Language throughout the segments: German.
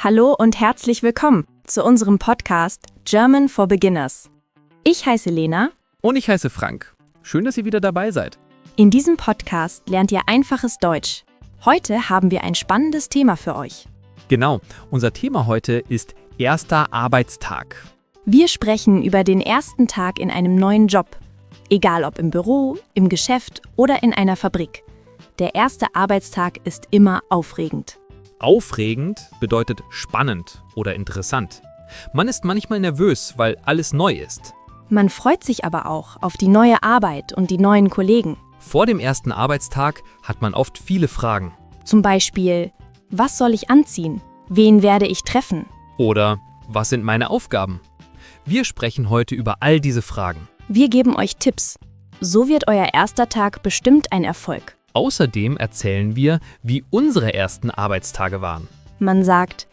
Hallo und herzlich willkommen zu unserem Podcast German for Beginners. Ich heiße Lena. Und ich heiße Frank. Schön, dass ihr wieder dabei seid. In diesem Podcast lernt ihr einfaches Deutsch. Heute haben wir ein spannendes Thema für euch. Genau, unser Thema heute ist erster Arbeitstag. Wir sprechen über den ersten Tag in einem neuen Job. Egal ob im Büro, im Geschäft oder in einer Fabrik. Der erste Arbeitstag ist immer aufregend. Aufregend bedeutet spannend oder interessant. Man ist manchmal nervös, weil alles neu ist. Man freut sich aber auch auf die neue Arbeit und die neuen Kollegen. Vor dem ersten Arbeitstag hat man oft viele Fragen. Zum Beispiel, was soll ich anziehen? Wen werde ich treffen? Oder was sind meine Aufgaben? Wir sprechen heute über all diese Fragen. Wir geben euch Tipps. So wird euer erster Tag bestimmt ein Erfolg. Außerdem erzählen wir, wie unsere ersten Arbeitstage waren. Man sagt,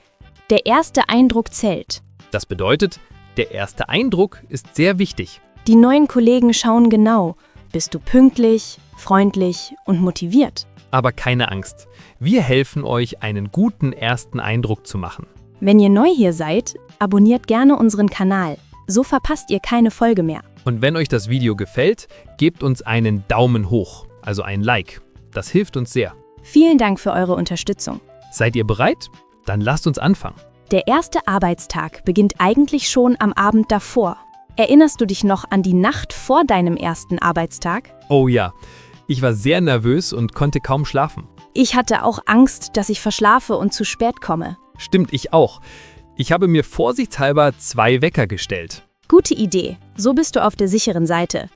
der erste Eindruck zählt. Das bedeutet, der erste Eindruck ist sehr wichtig. Die neuen Kollegen schauen genau, bist du pünktlich, freundlich und motiviert. Aber keine Angst, wir helfen euch, einen guten ersten Eindruck zu machen. Wenn ihr neu hier seid, abonniert gerne unseren Kanal. So verpasst ihr keine Folge mehr. Und wenn euch das Video gefällt, gebt uns einen Daumen hoch, also ein Like. Das hilft uns sehr. Vielen Dank für eure Unterstützung. Seid ihr bereit? Dann lasst uns anfangen. Der erste Arbeitstag beginnt eigentlich schon am Abend davor. Erinnerst du dich noch an die Nacht vor deinem ersten Arbeitstag? Oh ja, ich war sehr nervös und konnte kaum schlafen. Ich hatte auch Angst, dass ich verschlafe und zu spät komme. Stimmt, ich auch. Ich habe mir vorsichtshalber 2 Wecker gestellt. Gute Idee, so bist du auf der sicheren Seite.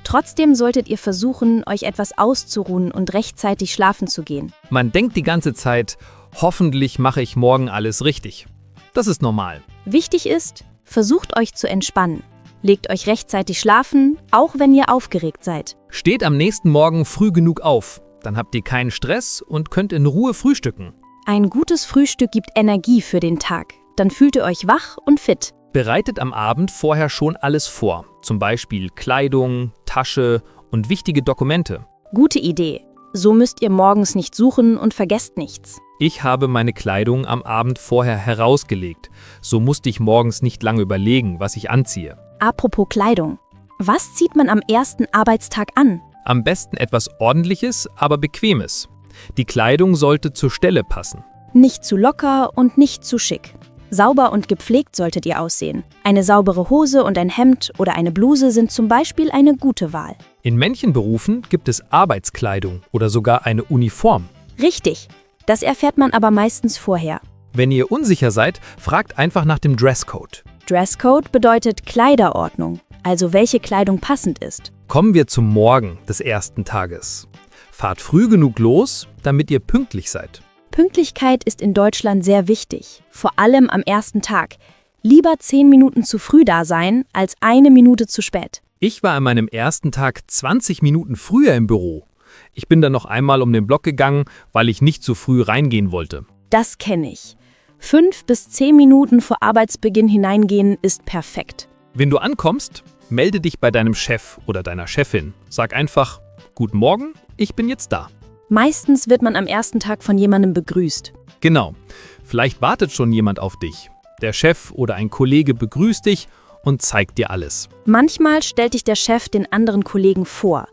Trotzdem solltet ihr versuchen, euch etwas auszuruhen und rechtzeitig schlafen zu gehen. Man denkt die ganze Zeit, hoffentlich mache ich morgen alles richtig. Das ist normal. Wichtig ist, versucht euch zu entspannen. Legt euch rechtzeitig schlafen, auch wenn ihr aufgeregt seid. Steht am nächsten Morgen früh genug auf. Dann habt ihr keinen Stress und könnt in Ruhe frühstücken. Ein gutes Frühstück gibt Energie für den Tag. Dann fühlt ihr euch wach und fit. Bereitet am Abend vorher schon alles vor. Zum Beispiel Kleidung, Tasche und wichtige Dokumente. Gute Idee. So müsst ihr morgens nicht suchen und vergesst nichts. Ich habe meine Kleidung am Abend vorher herausgelegt. So musste ich morgens nicht lange überlegen, was ich anziehe. Apropos Kleidung. Was zieht man am ersten Arbeitstag an? Am besten etwas Ordentliches, aber Bequemes. Die Kleidung sollte zur Stelle passen. Nicht zu locker und nicht zu schick. Sauber und gepflegt solltet ihr aussehen. Eine saubere Hose und ein Hemd oder eine Bluse sind zum Beispiel eine gute Wahl. In manchen Berufen gibt es Arbeitskleidung oder sogar eine Uniform. Richtig, das erfährt man aber meistens vorher. Wenn ihr unsicher seid, fragt einfach nach dem Dresscode. Dresscode bedeutet Kleiderordnung, also welche Kleidung passend ist. Kommen wir zum Morgen des ersten Tages. Fahrt früh genug los, damit ihr pünktlich seid. Pünktlichkeit ist in Deutschland sehr wichtig, vor allem am ersten Tag. Lieber 10 Minuten zu früh da sein, als 1 Minute zu spät. Ich war an meinem ersten Tag 20 Minuten früher im Büro. Ich bin dann noch einmal um den Block gegangen, weil ich nicht zu früh reingehen wollte. Das kenne ich. 5 bis 10 Minuten vor Arbeitsbeginn hineingehen ist perfekt. Wenn du ankommst, melde dich bei deinem Chef oder deiner Chefin. Sag einfach, Guten Morgen, ich bin jetzt da. Meistens wird man am ersten Tag von jemandem begrüßt. Genau. Vielleicht wartet schon jemand auf dich. Der Chef oder ein Kollege begrüßt dich und zeigt dir alles. Manchmal stellt dich der Chef den anderen Kollegen vor.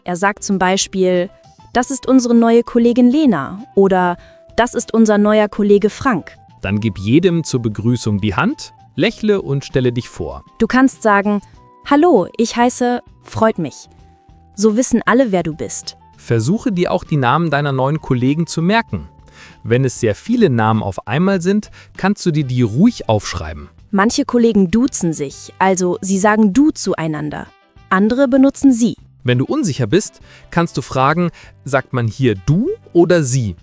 Er sagt zum Beispiel, das ist unsere neue Kollegin Lena oder das ist unser neuer Kollege Frank. Dann gib jedem zur Begrüßung die Hand, lächle und stelle dich vor. Du kannst sagen, hallo, ich heiße, freut mich. So wissen alle, wer du bist. Versuche dir auch die Namen deiner neuen Kollegen zu merken. Wenn es sehr viele Namen auf einmal sind, kannst du dir die ruhig aufschreiben. Manche Kollegen duzen sich, also sie sagen du zueinander. Andere benutzen sie. Wenn du unsicher bist, kannst du fragen, sagt man hier du oder sie?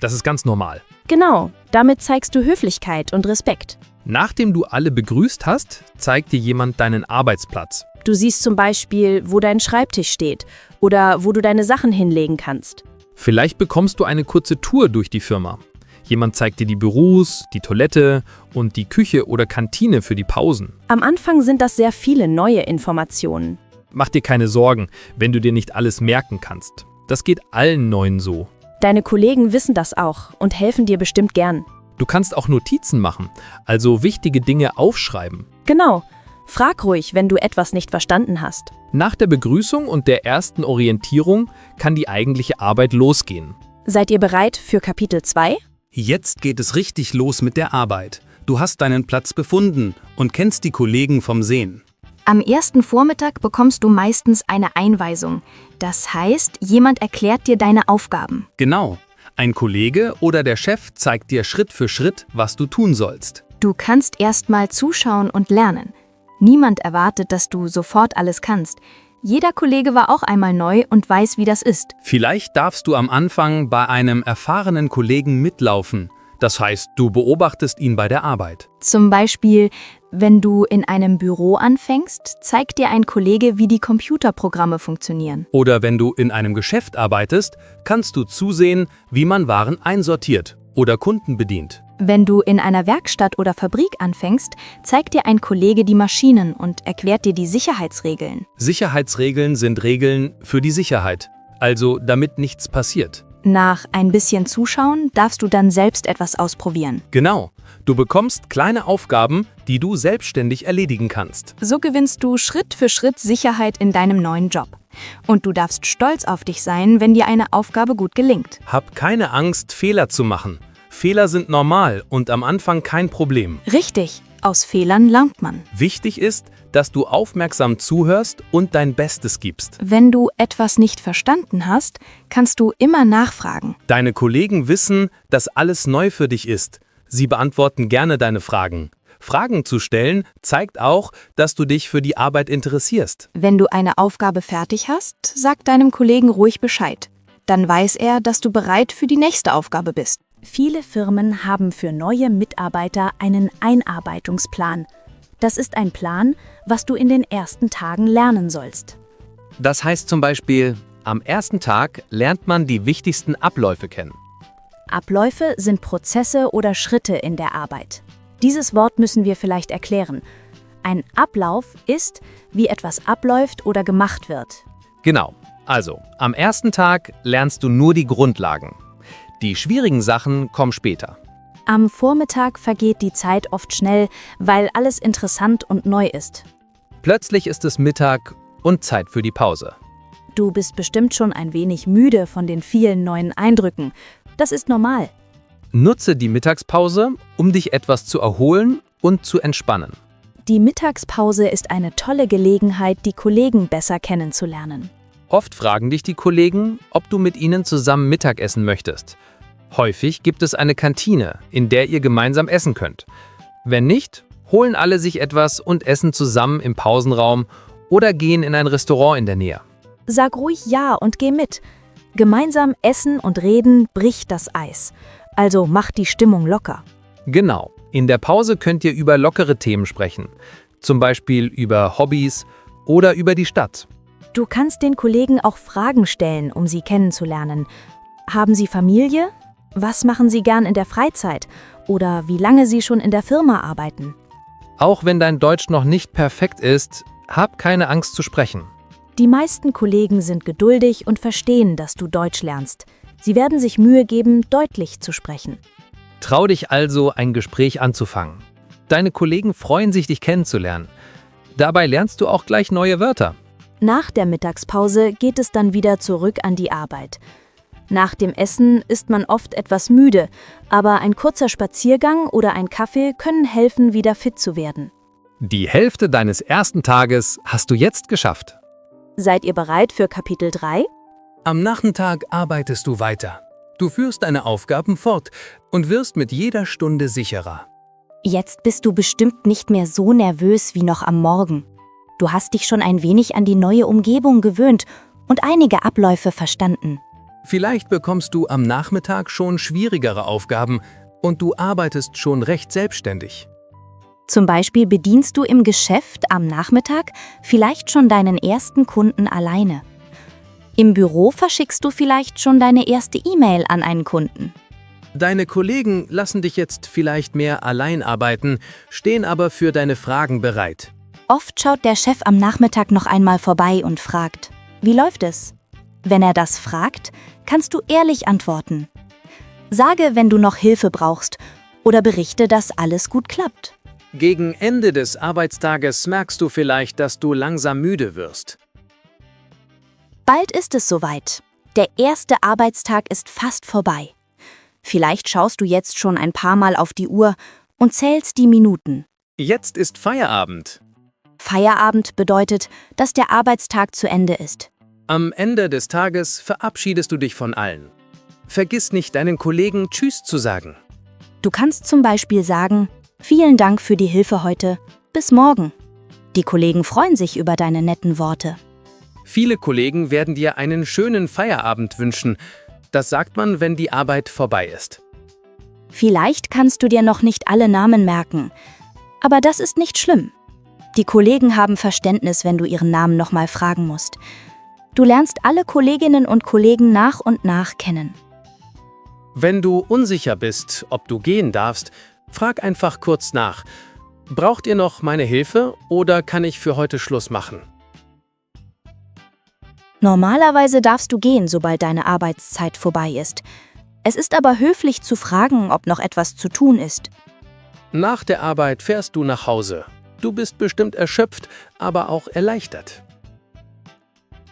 Das ist ganz normal. Genau, damit zeigst du Höflichkeit und Respekt. Nachdem du alle begrüßt hast, zeigt dir jemand deinen Arbeitsplatz. Du siehst zum Beispiel, wo dein Schreibtisch steht oder wo du deine Sachen hinlegen kannst. Vielleicht bekommst du eine kurze Tour durch die Firma. Jemand zeigt dir die Büros, die Toilette und die Küche oder Kantine für die Pausen. Am Anfang sind das sehr viele neue Informationen. Mach dir keine Sorgen, wenn du dir nicht alles merken kannst. Das geht allen Neuen so. Deine Kollegen wissen das auch und helfen dir bestimmt gern. Du kannst auch Notizen machen, also wichtige Dinge aufschreiben. Genau. Frag ruhig, wenn du etwas nicht verstanden hast. Nach der Begrüßung und der ersten Orientierung kann die eigentliche Arbeit losgehen. Seid ihr bereit für Kapitel 2? Jetzt geht es richtig los mit der Arbeit. Du hast deinen Platz gefunden und kennst die Kollegen vom Sehen. Am ersten Vormittag bekommst du meistens eine Einweisung. Das heißt, jemand erklärt dir deine Aufgaben. Genau. Ein Kollege oder der Chef zeigt dir Schritt für Schritt, was du tun sollst. Du kannst erst mal zuschauen und lernen. Niemand erwartet, dass du sofort alles kannst. Jeder Kollege war auch einmal neu und weiß, wie das ist. Vielleicht darfst du am Anfang bei einem erfahrenen Kollegen mitlaufen. Das heißt, du beobachtest ihn bei der Arbeit. Zum Beispiel, wenn du in einem Büro anfängst, zeigt dir ein Kollege, wie die Computerprogramme funktionieren. Oder wenn du in einem Geschäft arbeitest, kannst du zusehen, wie man Waren einsortiert oder Kunden bedient. Wenn du in einer Werkstatt oder Fabrik anfängst, zeigt dir ein Kollege die Maschinen und erklärt dir die Sicherheitsregeln. Sicherheitsregeln sind Regeln für die Sicherheit, also damit nichts passiert. Nach ein bisschen Zuschauen darfst du dann selbst etwas ausprobieren. Genau, du bekommst kleine Aufgaben, die du selbstständig erledigen kannst. So gewinnst du Schritt für Schritt Sicherheit in deinem neuen Job. Und du darfst stolz auf dich sein, wenn dir eine Aufgabe gut gelingt. Hab keine Angst, Fehler zu machen. Fehler sind normal und am Anfang kein Problem. Richtig, aus Fehlern lernt man. Wichtig ist, dass du aufmerksam zuhörst und dein Bestes gibst. Wenn du etwas nicht verstanden hast, kannst du immer nachfragen. Deine Kollegen wissen, dass alles neu für dich ist. Sie beantworten gerne deine Fragen. Fragen zu stellen zeigt auch, dass du dich für die Arbeit interessierst. Wenn du eine Aufgabe fertig hast, sag deinem Kollegen ruhig Bescheid. Dann weiß er, dass du bereit für die nächste Aufgabe bist. Viele Firmen haben für neue Mitarbeiter einen Einarbeitungsplan. Das ist ein Plan, was du in den ersten Tagen lernen sollst. Das heißt zum Beispiel, am ersten Tag lernt man die wichtigsten Abläufe kennen. Abläufe sind Prozesse oder Schritte in der Arbeit. Dieses Wort müssen wir vielleicht erklären. Ein Ablauf ist, wie etwas abläuft oder gemacht wird. Genau, also am ersten Tag lernst du nur die Grundlagen. Die schwierigen Sachen kommen später. Am Vormittag vergeht die Zeit oft schnell, weil alles interessant und neu ist. Plötzlich ist es Mittag und Zeit für die Pause. Du bist bestimmt schon ein wenig müde von den vielen neuen Eindrücken. Das ist normal. Nutze die Mittagspause, um dich etwas zu erholen und zu entspannen. Die Mittagspause ist eine tolle Gelegenheit, die Kollegen besser kennenzulernen. Oft fragen dich die Kollegen, ob du mit ihnen zusammen Mittagessen möchtest. Häufig gibt es eine Kantine, in der ihr gemeinsam essen könnt. Wenn nicht, holen alle sich etwas und essen zusammen im Pausenraum oder gehen in ein Restaurant in der Nähe. Sag ruhig ja und geh mit. Gemeinsam essen und reden bricht das Eis. Also mach die Stimmung locker. Genau, in der Pause könnt ihr über lockere Themen sprechen. Zum Beispiel über Hobbys oder über die Stadt. Du kannst den Kollegen auch Fragen stellen, um sie kennenzulernen. Haben sie Familie? Was machen sie gern in der Freizeit? Oder wie lange sie schon in der Firma arbeiten? Auch wenn dein Deutsch noch nicht perfekt ist, hab keine Angst zu sprechen. Die meisten Kollegen sind geduldig und verstehen, dass du Deutsch lernst. Sie werden sich Mühe geben, deutlich zu sprechen. Trau dich also, ein Gespräch anzufangen. Deine Kollegen freuen sich, dich kennenzulernen. Dabei lernst du auch gleich neue Wörter. Nach der Mittagspause geht es dann wieder zurück an die Arbeit. Nach dem Essen ist man oft etwas müde, aber ein kurzer Spaziergang oder ein Kaffee können helfen, wieder fit zu werden. Die Hälfte deines ersten Tages hast du jetzt geschafft. Seid ihr bereit für Kapitel 3? Am Nachmittag arbeitest du weiter. Du führst deine Aufgaben fort und wirst mit jeder Stunde sicherer. Jetzt bist du bestimmt nicht mehr so nervös wie noch am Morgen. Du hast dich schon ein wenig an die neue Umgebung gewöhnt und einige Abläufe verstanden. Vielleicht bekommst du am Nachmittag schon schwierigere Aufgaben und du arbeitest schon recht selbstständig. Zum Beispiel bedienst du im Geschäft am Nachmittag vielleicht schon deinen ersten Kunden alleine. Im Büro verschickst du vielleicht schon deine erste E-Mail an einen Kunden. Deine Kollegen lassen dich jetzt vielleicht mehr allein arbeiten, stehen aber für deine Fragen bereit. Oft schaut der Chef am Nachmittag noch einmal vorbei und fragt, wie läuft es? Wenn er das fragt, kannst du ehrlich antworten. Sage, wenn du noch Hilfe brauchst oder berichte, dass alles gut klappt. Gegen Ende des Arbeitstages merkst du vielleicht, dass du langsam müde wirst. Bald ist es soweit. Der erste Arbeitstag ist fast vorbei. Vielleicht schaust du jetzt schon ein paar Mal auf die Uhr und zählst die Minuten. Jetzt ist Feierabend. Feierabend bedeutet, dass der Arbeitstag zu Ende ist. Am Ende des Tages verabschiedest du dich von allen. Vergiss nicht, deinen Kollegen Tschüss zu sagen. Du kannst zum Beispiel sagen, vielen Dank für die Hilfe heute, bis morgen. Die Kollegen freuen sich über deine netten Worte. Viele Kollegen werden dir einen schönen Feierabend wünschen. Das sagt man, wenn die Arbeit vorbei ist. Vielleicht kannst du dir noch nicht alle Namen merken, aber das ist nicht schlimm. Die Kollegen haben Verständnis, wenn du ihren Namen nochmal fragen musst. Du lernst alle Kolleginnen und Kollegen nach und nach kennen. Wenn du unsicher bist, ob du gehen darfst, frag einfach kurz nach. Braucht ihr noch meine Hilfe oder kann ich für heute Schluss machen? Normalerweise darfst du gehen, sobald deine Arbeitszeit vorbei ist. Es ist aber höflich zu fragen, ob noch etwas zu tun ist. Nach der Arbeit fährst du nach Hause. Du bist bestimmt erschöpft, aber auch erleichtert.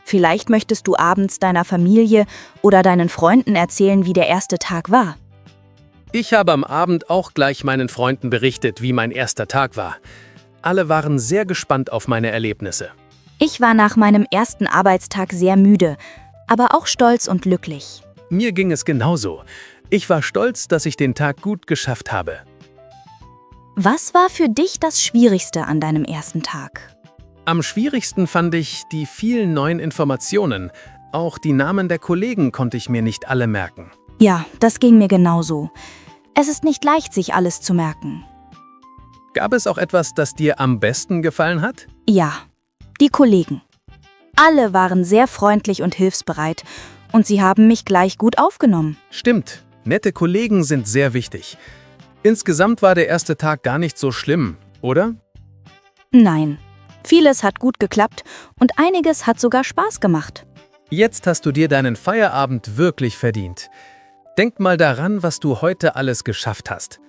Vielleicht möchtest du abends deiner Familie oder deinen Freunden erzählen, wie der erste Tag war. Ich habe am Abend auch gleich meinen Freunden berichtet, wie mein erster Tag war. Alle waren sehr gespannt auf meine Erlebnisse. Ich war nach meinem ersten Arbeitstag sehr müde, aber auch stolz und glücklich. Mir ging es genauso. Ich war stolz, dass ich den Tag gut geschafft habe. Was war für dich das Schwierigste an deinem ersten Tag? Am schwierigsten fand ich die vielen neuen Informationen. Auch die Namen der Kollegen konnte ich mir nicht alle merken. Ja, das ging mir genauso. Es ist nicht leicht, sich alles zu merken. Gab es auch etwas, das dir am besten gefallen hat? Ja, die Kollegen. Alle waren sehr freundlich und hilfsbereit und sie haben mich gleich gut aufgenommen. Stimmt, nette Kollegen sind sehr wichtig. Insgesamt war der erste Tag gar nicht so schlimm, oder? Nein, vieles hat gut geklappt und einiges hat sogar Spaß gemacht. Jetzt hast du dir deinen Feierabend wirklich verdient. Denk mal daran, was du heute alles geschafft hast.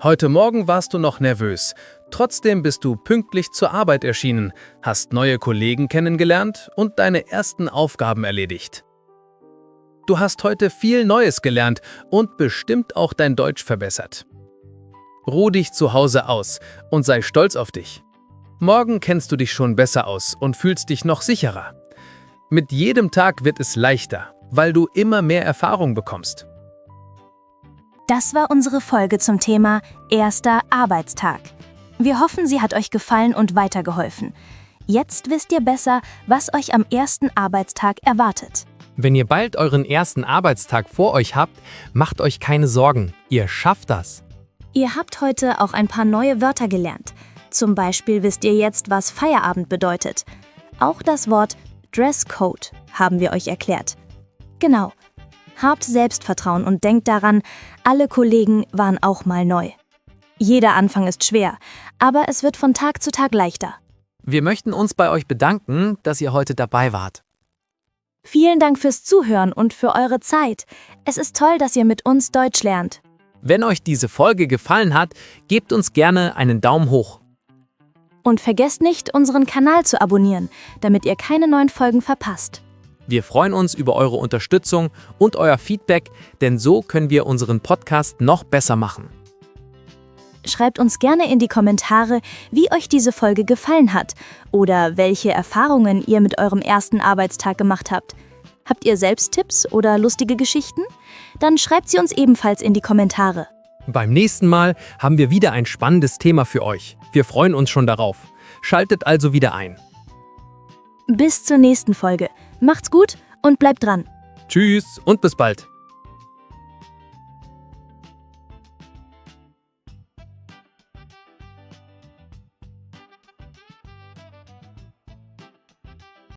Heute Morgen warst du noch nervös. Trotzdem bist du pünktlich zur Arbeit erschienen, hast neue Kollegen kennengelernt und deine ersten Aufgaben erledigt. Du hast heute viel Neues gelernt und bestimmt auch dein Deutsch verbessert. Ruh dich zu Hause aus und sei stolz auf dich. Morgen kennst du dich schon besser aus und fühlst dich noch sicherer. Mit jedem Tag wird es leichter, weil du immer mehr Erfahrung bekommst. Das war unsere Folge zum Thema erster Arbeitstag. Wir hoffen, sie hat euch gefallen und weitergeholfen. Jetzt wisst ihr besser, was euch am ersten Arbeitstag erwartet. Wenn ihr bald euren ersten Arbeitstag vor euch habt, macht euch keine Sorgen, ihr schafft das. Ihr habt heute auch ein paar neue Wörter gelernt. Zum Beispiel wisst ihr jetzt, was Feierabend bedeutet. Auch das Wort Dresscode haben wir euch erklärt. Genau. Habt Selbstvertrauen und denkt daran, alle Kollegen waren auch mal neu. Jeder Anfang ist schwer, aber es wird von Tag zu Tag leichter. Wir möchten uns bei euch bedanken, dass ihr heute dabei wart. Vielen Dank fürs Zuhören und für eure Zeit. Es ist toll, dass ihr mit uns Deutsch lernt. Wenn euch diese Folge gefallen hat, gebt uns gerne einen Daumen hoch. Und vergesst nicht, unseren Kanal zu abonnieren, damit ihr keine neuen Folgen verpasst. Wir freuen uns über eure Unterstützung und euer Feedback, denn so können wir unseren Podcast noch besser machen. Schreibt uns gerne in die Kommentare, wie euch diese Folge gefallen hat oder welche Erfahrungen ihr mit eurem ersten Arbeitstag gemacht habt. Habt ihr selbst Tipps oder lustige Geschichten? Dann schreibt sie uns ebenfalls in die Kommentare. Beim nächsten Mal haben wir wieder ein spannendes Thema für euch. Wir freuen uns schon darauf. Schaltet also wieder ein. Bis zur nächsten Folge. Macht's gut und bleibt dran. Tschüss und bis bald.